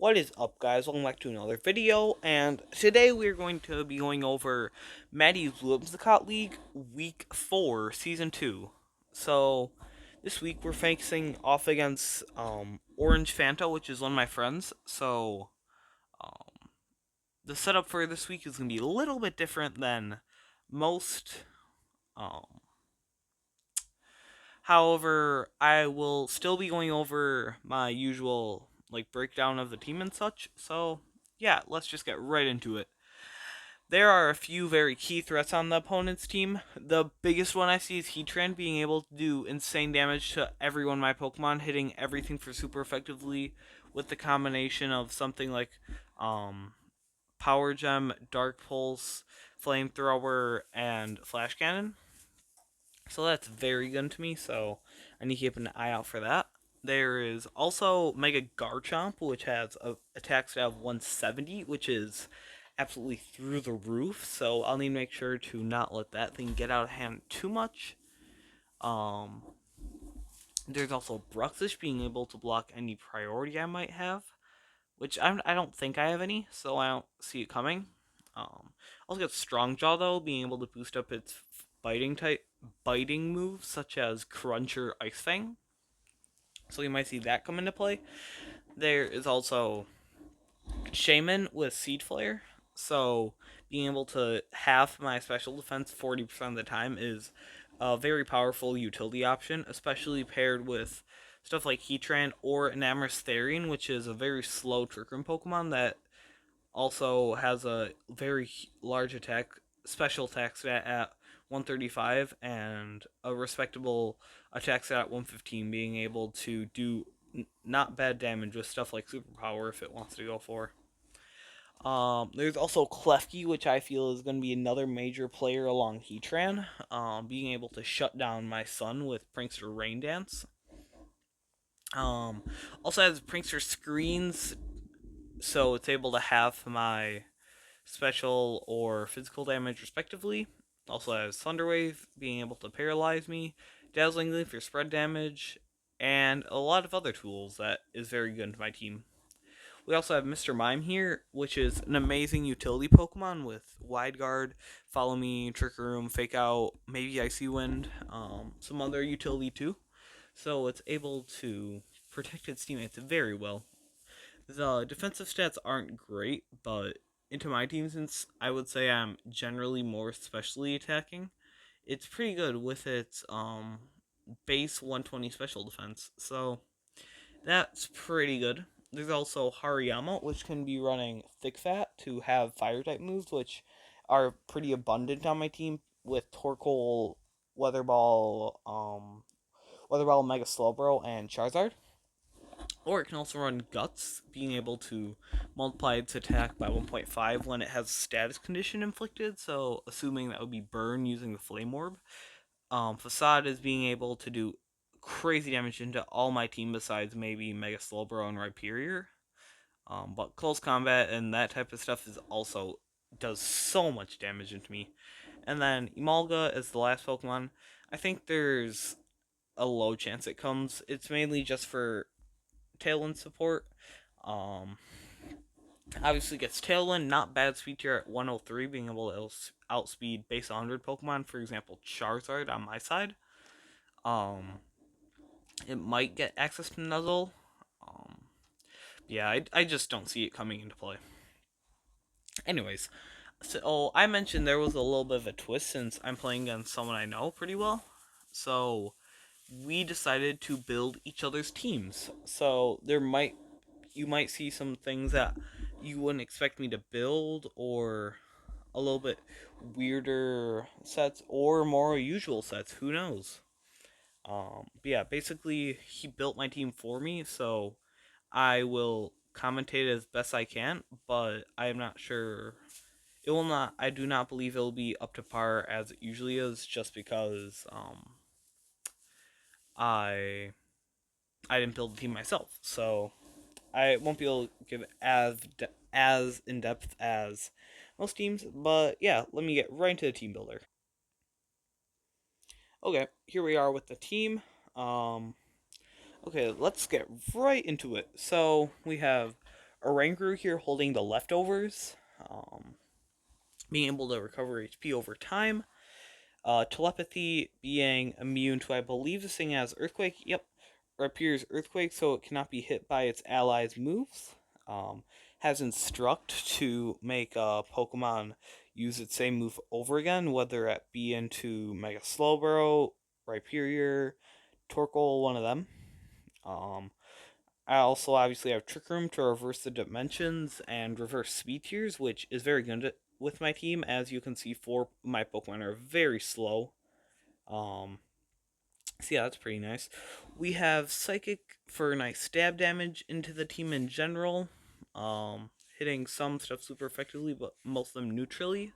What is up, guys? Welcome back to another video, and today we're going to be going over Maddie's Whimsicott League Week 4, Season 2. So, this week we're facing off against Orange Fanta, which is one of my friends. So, um, the setup for this week is going to be a little bit different than most. Um, However, I will still be going over my usual breakdown of the team and such. So, yeah, let's just get right into it. There are a few very key threats on the opponent's team. The biggest one I see is Heatran being able to do insane damage to every one of my Pokemon, hitting everything for super effectively with the combination of something like um, Power Gem, Dark Pulse, Flamethrower, and Flash Cannon. So that's very good to me, so I need to keep an eye out for that. There is also Mega Garchomp, which has a attack stat of 170, which is absolutely through the roof, so I'll need to make sure to not let that thing get out of hand too much. Um, there's also BRUXISH being able to block any priority I might have, which I don't think I have any, so I don't see it coming. Also got Strong Jaw though, being able to boost up its biting moves such as Crunch or Ice Fang. So you might see that come into play. There is also Shaman with Seed Flare. So being able to half my special defense 40% of the time is a very powerful utility option, especially paired with stuff like Heatran or Enamorous Therian, which is a very slow Trick Room Pokemon that also has a very large special attack stat at 135 and a respectable attack stat at 115, being able to do not bad damage with stuff like superpower if it wants to go for. There's also KLEFKI, which I feel is going to be another major player along Heatran, being able to shut down my son with Prankster Rain Dance. Also has Prankster Screens, so it's able to have my special or physical damage respectively. Also has Thunder Wave, being able to paralyze me, Dazzling Leaf for spread damage, and a lot of other tools that is very good to my team. We also have Mr. Mime here, which is an amazing utility Pokemon with Wide Guard, Follow Me, Trick Room, Fake Out, maybe Icy Wind, some other utility too. So it's able to protect its teammates very well. The defensive stats aren't great, but into my team, since I would say I'm generally more specially attacking, it's pretty good with its base 120 special defense. So that's pretty good. There's also Hariyama, which can be running Thick Fat to have fire type moves, which are pretty abundant on my team with Torkoal, Weather Ball, Mega Slowbro, and Charizard. Or it can also run Guts, being able to multiply its attack by 1.5 when it has status condition inflicted, so assuming that would be Burn using the Flame Orb. Facade is being able to do crazy damage into all my team besides maybe Mega Slowbro and Rhyperior. But Close Combat and that type of stuff is also does so much damage into me. And then Emolga is the last Pokemon. I think there's a low chance it comes. It's mainly just for Tailwind support. Um, Obviously gets Tailwind, not bad speed tier at 103, being able to outspeed base 100 Pokemon, for example, Charizard on my side. Um, it might get access to Nuzzle. Um, yeah, I just don't see it coming into play. Anyways, so I mentioned there was a little bit of a twist since I'm playing against someone I know pretty well. So we decided to build each other's teams. So you might see some things that you wouldn't expect me to build, or a little bit weirder sets, or more usual sets. Who knows? But yeah, basically he built my team for me, so I will commentate as best I can. But I am not sure. It will not. I do not believe it will be up to par as it usually is, just because I I didn't build the team myself, so I won't be able to give as in depth as most teams. But yeah, let me get right into the team builder. Okay, here we are with the team. Um, okay, let's get right into it. So we have Oranguru here holding the leftovers, um, being able to recover HP over time. Telepathy being immune to, I believe this thing has Earthquake. Yep, Rapier's Earthquake, so it cannot be hit by its allies' moves. Has Instruct to make Pokemon use its same move over again, whether it be into Mega Slowbro, Rhyperior, Torkoal, one of them. Um, I also obviously have Trick Room to reverse the dimensions and reverse speed tiers, which is very good with my team. As you can see, 4 my Pokemon are very slow. Um, so yeah, that's pretty nice. We have Psychic for nice stab damage into the team in general. Hitting some stuff super effectively, but most of them neutrally.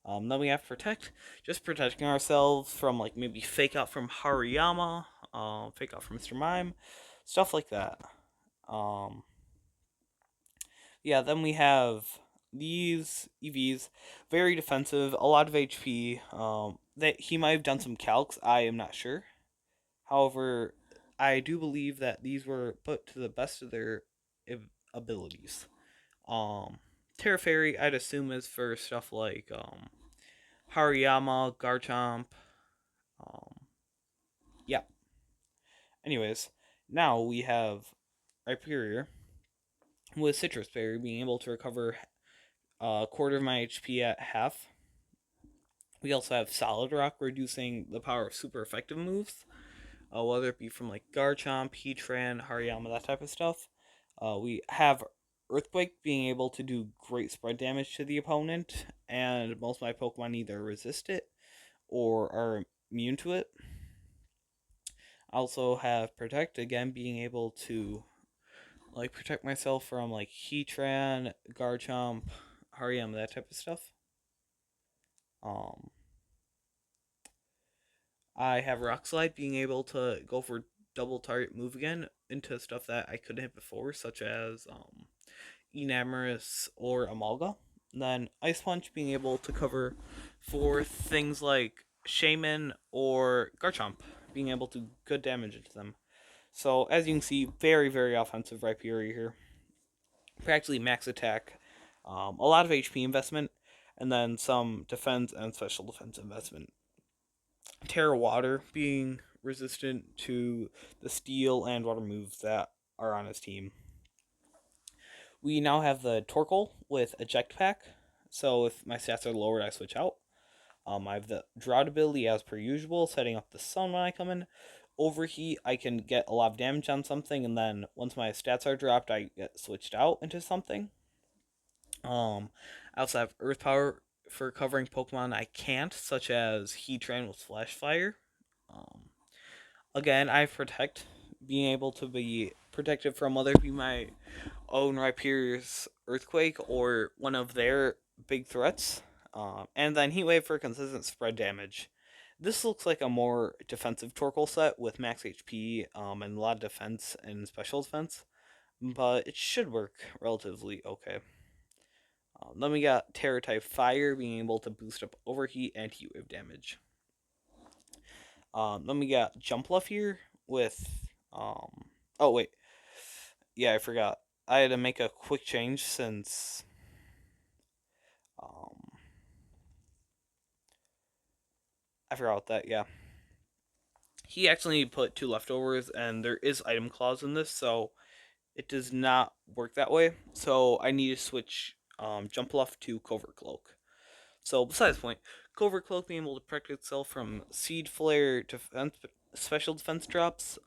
Then we have Protect, just protecting ourselves from like maybe Fake Out from Hariyama, Fake Out from Mr. Mime, stuff like that. Um, yeah, then we have these EVs, very defensive, a lot of HP. That he might have done some calcs, I am not sure. However, I do believe that these were put to the best of their abilities. Um, Terra Fairy, I'd assume, is for stuff like Hariyama, Garchomp. Um, yeah. Anyways, now we have Rhyperior with Citrus Berry being able to recover a quarter of my HP at half. We also have Solid Rock reducing the power of super effective moves, whether it be from like Garchomp, Heatran, Hariyama, that type of stuff. We have Earthquake being able to do great spread damage to the opponent, and most of my Pokemon either resist it or are immune to it. I also have Protect, again being able to like protect myself from like Heatran, Garchomp, Hariyama, that type of stuff. Um, I have Rock Slide being able to go for double target move again into stuff that I couldn't hit before, such as Enamorous or Amalga. And then Ice Punch being able to cover for things like Shaman or Garchomp, being able to good damage into them. So as you can see, very, very offensive Rhyperior here. Practically max attack, a lot of HP investment, and then some defense and special defense investment. Terra Water being resistant to the steel and water moves that are on his team. We now have the Torkoal with Eject Pack, so if my stats are lowered, I switch out. I have the Drought ability as per usual, setting up the sun when I come in. Overheat, I can get a lot of damage on something, and then once my stats are dropped, I get switched out into something. I also have Earth Power for covering Pokemon I can't, such as Heatran with Flash Fire. Um, Again, I have Protect, being able to be protected from whether it be my own Rhyperior's Earthquake or one of their big threats. And then Heat Wave for consistent spread damage. This looks like a more defensive Torkoal set with max HP and a lot of defense and special defense, but it should work relatively okay. Then we got Terra type Fire being able to boost up Overheat and Heat Wave damage. Then we got Jumpluff here with oh wait, yeah, I forgot. I had to make a quick change since um I forgot about that. Yeah, he actually put 2 leftovers, and there is item clause in this, so it does not work that way. So I need to switch Jumpluff to Covert Cloak. So besides the point, Covert Cloak being able to protect itself from Seed Flare, defense, special defense drops,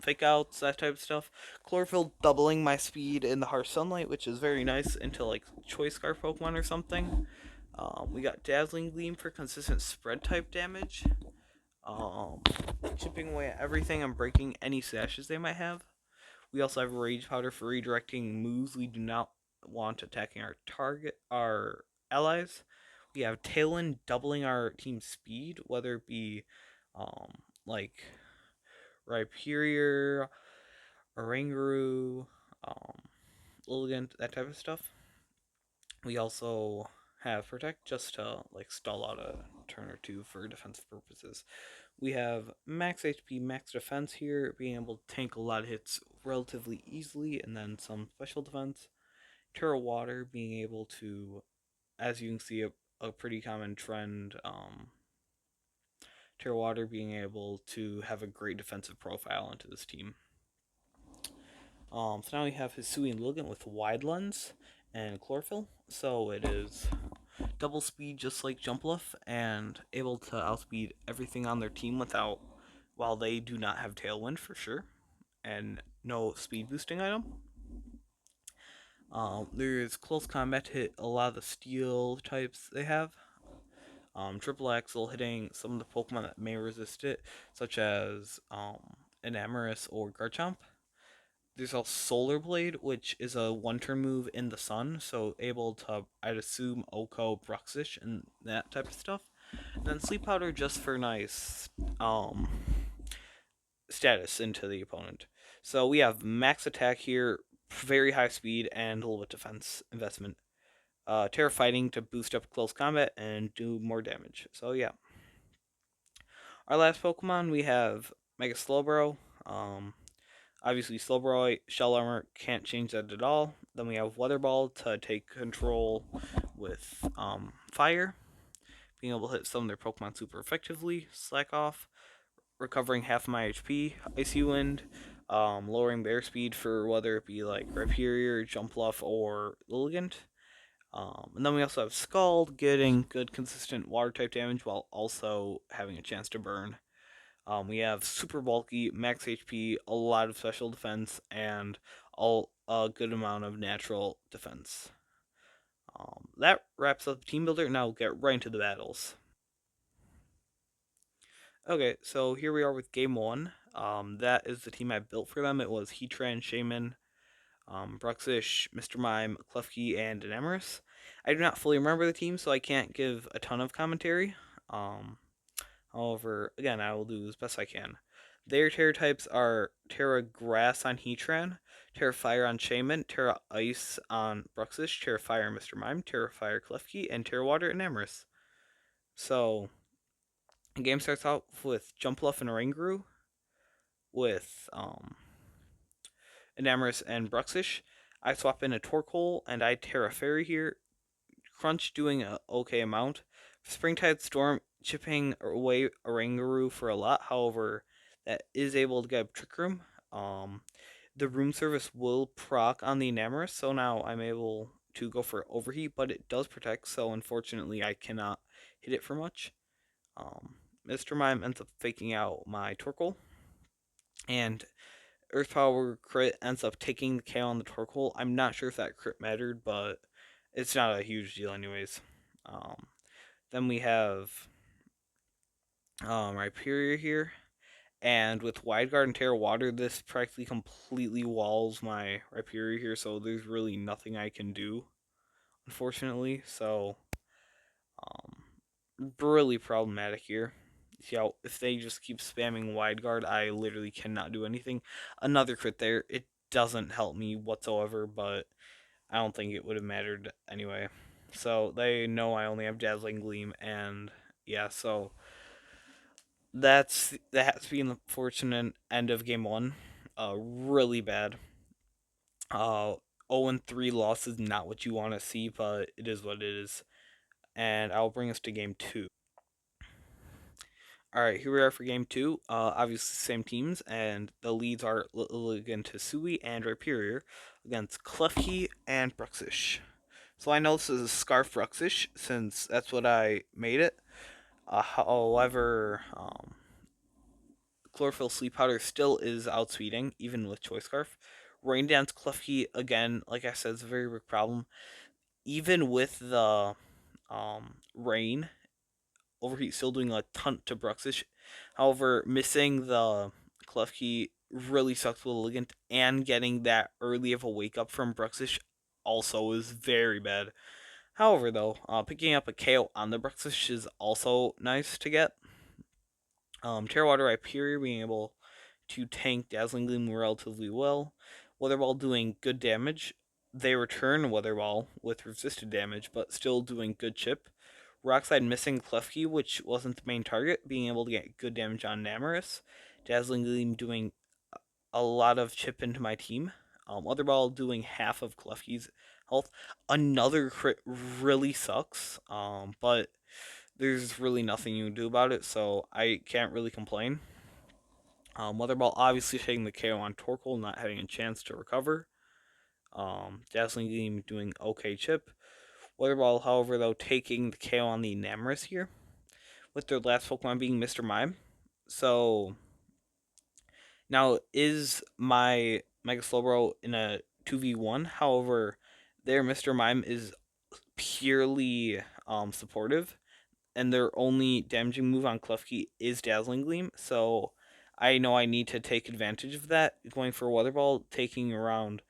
fake outs, that type of stuff. Chlorophyll doubling my speed in the harsh sunlight, which is very nice into like Choice Scarf Pokemon or something. We got Dazzling Gleam for consistent spread type damage. Um, Chipping away at everything and breaking any sashes they might have. We also have Rage Powder for redirecting moves we do not want attacking our allies. We have Talon doubling our team's speed, whether it be like Rhyperior, Oranguru, um, Lilligant, that type of stuff. We also have Protect just to like stall out a turn or two for defensive purposes. We have max HP, max defense here, being able to tank a lot of hits relatively easily, and then some special defense. Terra Water being able to, as you can see, a pretty common trend. Terra Water being able to have a great defensive profile into this team. So now we have Hisui and Lilligant with Wide Lens and Chlorophyll. So it is double speed just like Jumpluff and able to outspeed everything on their team without, while they do not have Tailwind for sure, and no speed boosting item. There's close combat to hit a lot of the steel types they have. Triple Axle hitting some of the Pokemon that may resist it, such as Enamorus or Garchomp. There's also Solar Blade, which is a one-turn move in the sun, so able to, I'd assume, Oko, BRUXISH, and that type of stuff. And then Sleep Powder just for nice status into the opponent. So we have max attack here, very high speed, and a little bit defense investment. Terra Fighting to boost up close combat and do more damage. So yeah. Our last Pokemon, we have Mega Slowbro. Obviously, Slowbro, Shell Armor, can't change that at all. Then we have Weather Ball to take control with Fire, being able to hit some of their Pokemon super effectively. Slack Off, recovering half my HP. Icy Wind, lowering bear speed for whether it be like Rhyperior, Jumpluff, or Lilligant. And then we also have Scald, getting good consistent water type damage while also having a chance to burn. We have super bulky, max HP, a lot of special defense, and a good amount of natural defense. That wraps up Team Builder. Now we'll get right into the battles. Okay, so here we are with Game 1. That is the team I built for them. It was Heatran, Shaman, BRUXISH, Mr. Mime, KLEFKI, and Enamorus. I do not fully remember the team, so I can't give a ton of commentary. However, again, I will do as best I can. Their Terra types are Terra Grass on Heatran, Terra Fire on Shaman, Terra Ice on BRUXISH, Terra Fire on Mr. Mime, Terra Fire KLEFKI, and Terra Water Enamorus. So, the game starts out with Jumpluff and Oranguru, with Enamorus and BRUXISH. I swap in a Torkoal and I Terra Fairy here. Crunch doing a okay amount. Springtide Storm chipping away Oranguru for a lot. However, that is able to get Trick Room. The Room Service will proc on the Enamorus, so now I'm able to go for Overheat, but it does protect, so unfortunately I cannot hit it for much. Mr. Mime ends up faking out my Torkoal, and Earth Power crit ends up taking the KO on the Torkoal. I'm not sure if that crit mattered, but it's not a huge deal anyways. Then we have Rhyperior here, and with Wide Guard and Terra Water, this practically completely walls my Rhyperior here, so there's really nothing I can do, unfortunately. So, really problematic here. Yeah, if they just keep spamming Wide Guard, I literally cannot do anything. Another crit there. It doesn't help me whatsoever, but I don't think it would have mattered anyway. So they know I only have Dazzling Gleam, and yeah, so that has been the fortunate end of game 1. Really bad. 0-3 loss is not what you want to see, but it is what it is. And I'll bring us to game 2. Alright, here we are for game 2. Obviously, same teams, and the leads are Lilligant, Hisui, and Rhyperior against KLEFKI and BRUXISH. So I know this is a Scarf BRUXISH, since that's what I made it. However, Chlorophyll Sleep Powder still is outspeeding, even with Choice Scarf. Rain Dance KLEFKI, again, like I said, is a very big problem. Even with the rain, Overheat still doing a ton to BRUXISH. However, missing the KLEFKI really sucks with Lilligant, and getting that early of a wake up from BRUXISH also is very bad. However, though, picking up a KO on the BRUXISH is also nice to get. Terra Water Rhyperior being able to tank Dazzling Gleam relatively well. Weather Ball doing good damage. They return Weather Ball with resisted damage, but still doing good chip. Rockside missing KLEFKI, which wasn't the main target, being able to get good damage on Namarus. Dazzling Gleam doing a lot of chip into my team. Other Ball doing half of KLEFKI's health. Another crit really sucks, but there's really nothing you can do about it, so I can't really complain. Weather Ball obviously taking the KO on Torkoal, not having a chance to recover. Dazzling Gleam doing okay chip. Weather Ball, however, though, taking the KO on the Namarus here, with their last Pokemon being Mr. Mime. So, now is my Mega Slowbro in a 2v1, however, their Mr. Mime is purely supportive, and their only damaging move on KLEFKI is Dazzling Gleam, so I know I need to take advantage of that, going for Weather Ball, taking around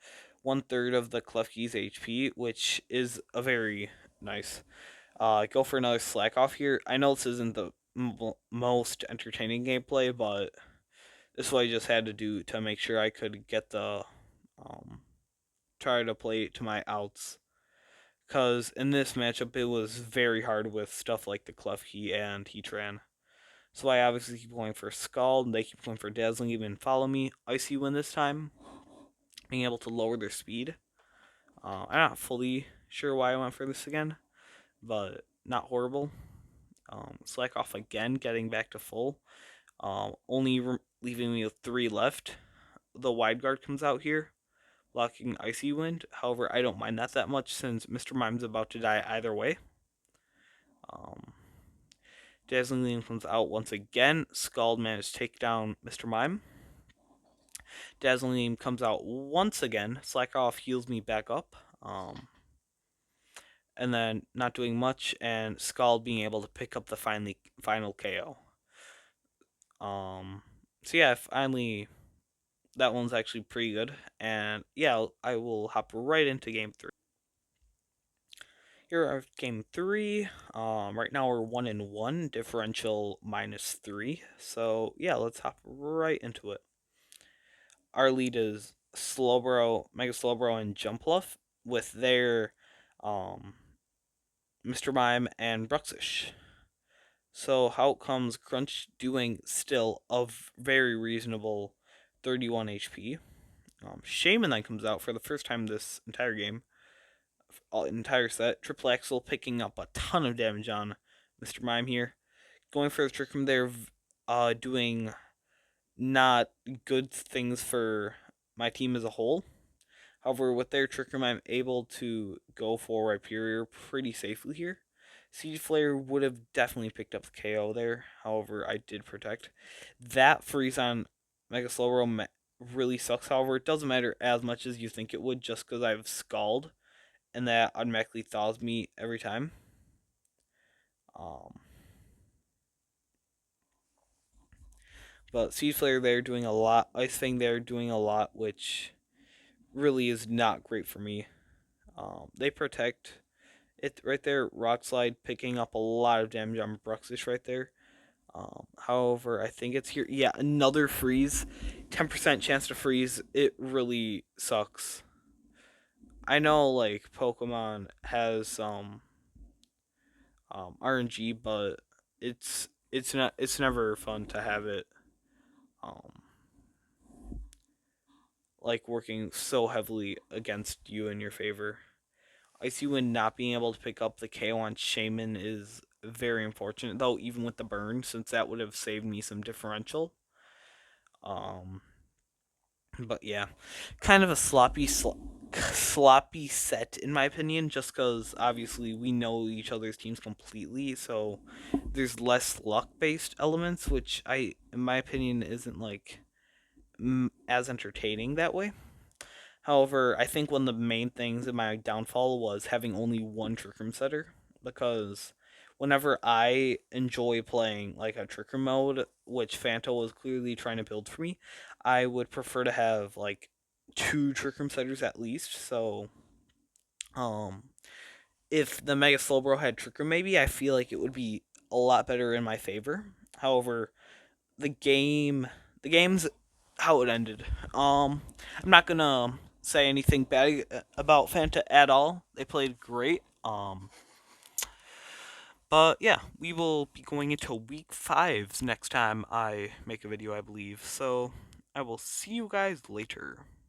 1/3 of the KLEFKI's HP, which is a very nice. Go for another Slack Off here. I know this isn't the most entertaining gameplay, but this is what I just had to do to make sure I could get the try to play to my outs. Because in this matchup, it was very hard with stuff like the KLEFKI and Heatran. So I obviously keep going for Scald, and they keep going for Dazzling, even follow me. Icy Wind this time, being able to lower their speed. I'm not fully sure why I went for this again, but not horrible. Slack Off again, getting back to full. Only leaving me with 3 left. The Wide Guard comes out here, blocking Icy Wind. However, I don't mind that much since Mr. Mime's about to die either way. Dazzling Gleam comes out once again. Scald managed to take down Mr. Mime. Dazzling Gleam comes out once again. Slack Off heals me back up. And then not doing much, and Scald being able to pick up the final KO. So yeah, finally, that one's actually pretty good. And yeah, I will hop right into game 3. Here are game 3. Right now we're 1-1, differential -3. So yeah, let's hop right into it. Our lead is Slowbro, Mega Slowbro, and Jumpluff with their Mr. Mime and BRUXISH. So how comes Crunch doing still a very reasonable 31 HP? Shaman then comes out for the first time this entire game, entire set. Triple Axel picking up a ton of damage on Mr. Mime here. Going for the Trick Room there, doing not good things for my team as a whole. However, with their Trick Room, I'm able to go for Rhyperior pretty safely here. Siege Flare would have definitely picked up the KO there. However, I did protect. That freeze on Mega Slowbro really sucks. However, it doesn't matter as much as you think it would just because I have Scald, and that automatically thaws me every time. But Siege Flare there doing a lot. Ice Fang there doing a lot, which really is not great for me. They protect it right there. Rock Slide picking up a lot of damage on BRUXISH right there. However, I think it's here. Yeah, another freeze. 10% chance to freeze. It really sucks. I know, like, Pokemon has some RNG, but it's never fun to have it like working so heavily against you in your favor. Icy Wind not being able to pick up the KO on Shaman is very unfortunate, though, even with the burn, since that would have saved me some differential. But yeah, kind of a sloppy set in my opinion, just because obviously we know each other's teams completely, so there's less luck-based elements, which in my opinion, isn't like as entertaining that way. However, I think one of the main things in my downfall was having only one Trick Room setter, because whenever I enjoy playing like a Trick Room mode, which Fanta was clearly trying to build for me, I would prefer to have like 2 Trick Room setters at least. So, if the Mega Slowbro had Trick Room, maybe I feel like it would be a lot better in my favor. However, the game's how it ended. I'm not gonna say anything bad about Fanta at all. They played great. Yeah, we will be going into week 5 next time I make a video, I believe. So I will see you guys later.